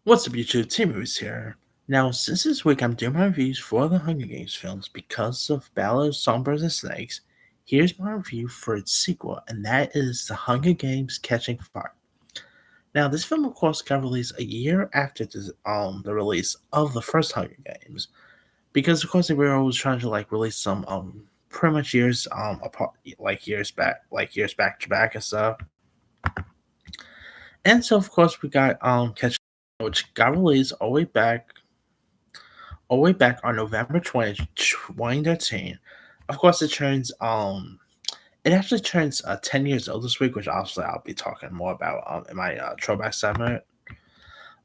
What's up, YouTube? T-Movies here. Now, since this week I'm doing my reviews for the Hunger Games films because of Ballad, Songbirds, and Snakes, here's my review for its sequel, and that is The Hunger Games Catching Fire. Now, this film, of course, got released a year after the release of the first Hunger Games, because, of course, they were always trying to, release some, pretty much years, apart, years back to back and stuff. And so, of course, we got, Catching Fire, which got released all the way back on November 20th, 2013. Of course, it actually turns 10 years old this week, which obviously I'll be talking more about in my throwback segment.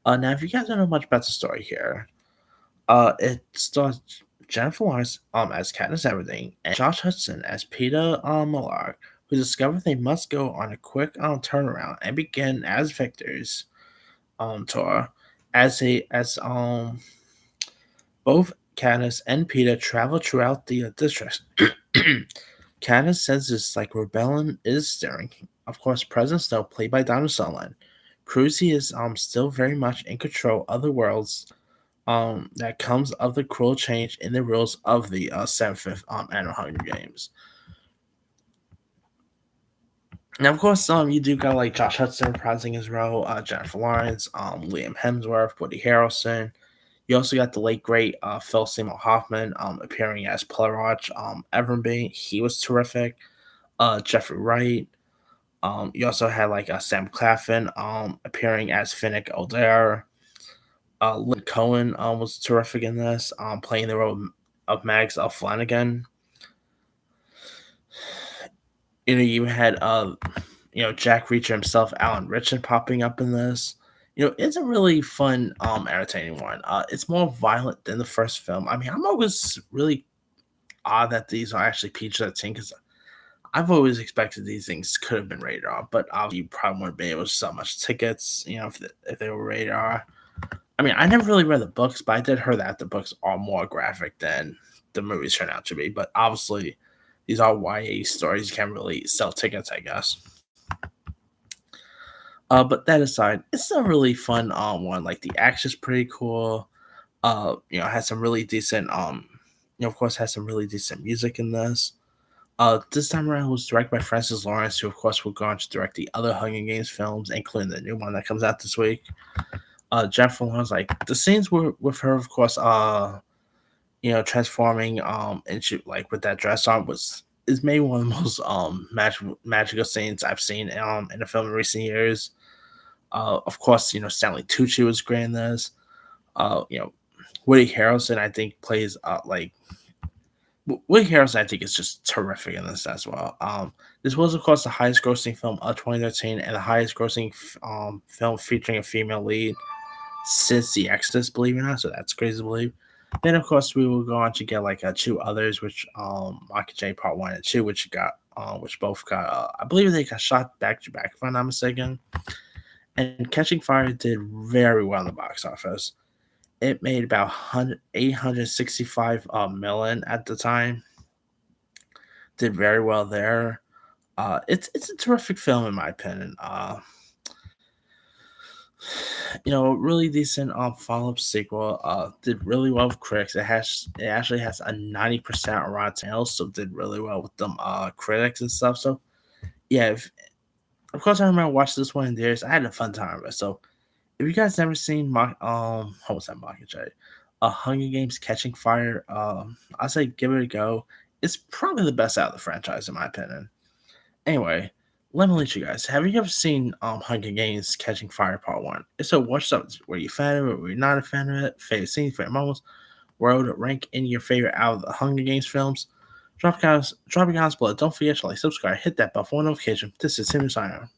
Now, if you guys don't know much about the story here, it stars Jennifer Lawrence as Katniss Everdeen and Josh Hudson as Peter Millar, who discover they must go on a quick turnaround and begin as victors tour as both Katniss and Peter travel throughout the district. Katniss says this rebellion is stirring. Of course, President Snow, played by Donald Sutherland, proves he is still very much in control of the worlds that comes of the cruel change in the rules of the 75th Annual Hunger Games. Now, of course, you do got Josh Hudson reprising his role, Jennifer Lawrence, Liam Hemsworth, Woody Harrelson. You also got the late great Phil Seymour Hoffman appearing as Plerach Everby. He was terrific. Jeffrey Wright. You also had Sam Claflin appearing as Finnick Odair. Lynn Cohen was terrific in this, playing the role of Mags Flanagan. You had Jack Reacher himself, Alan Ritchson, popping up in this. It's a really fun, entertaining one. It's more violent than the first film. I mean, I'm always really odd that these are actually PG-13 because I've always expected these things could have been rated R, but obviously you probably wouldn't be able to sell much tickets, if they were rated R. I mean, I never really read the books, but I did hear that the books are more graphic than the movies turn out to be. But obviously, these are YA stories. You can't really sell tickets, I guess. But that aside, it's a really fun one. Like the action's pretty cool. Has some really decent of course has some really decent music in this. This time around it was directed by Francis Lawrence, who of course will go on to direct the other Hunger Games films, including the new one that comes out this week. Jennifer Lawrence, the scenes with her, of course, transforming into with that dress on is maybe one of the most magical scenes I've seen in a film in recent years. Of course, Stanley Tucci was great in this. You know, Woody Harrelson, I think, plays Woody Harrelson, I think, is just terrific in this as well. This was, of course, the highest grossing film of 2013 and the highest grossing film featuring a female lead since The Exorcist, believe it or not. So that's crazy to believe. Then, of course, we will go on to get two others, which Mockingjay Part 1 and 2, which both got, I believe they got shot back to back, if I'm not mistaken. And Catching Fire did very well in the box office. It made about 865 million at the time. Did very well there. It's a terrific film in my opinion. Really decent follow up sequel. Did really well with critics. It actually has a 90% on Rotten Tomatoes, so did really well with them critics and stuff. So yeah, of course I remember watching this one in theaters. I had a fun time with it. So if you guys never seen what was that Mockingjay? Hunger Games Catching Fire, I say give it a go. It's probably the best out of the franchise in my opinion. Anyway, let me let you guys. Have you ever seen Hunger Games Catching Fire Part One? If so, what's up? Were you a fan of it? Were you not a fan of it? Favorite scenes, favorite moments? Where would it rank in your favorite out of the Hunger Games films? Drop your comments below. Don't forget to like, subscribe, hit that bell for notification. This is Tim Signer.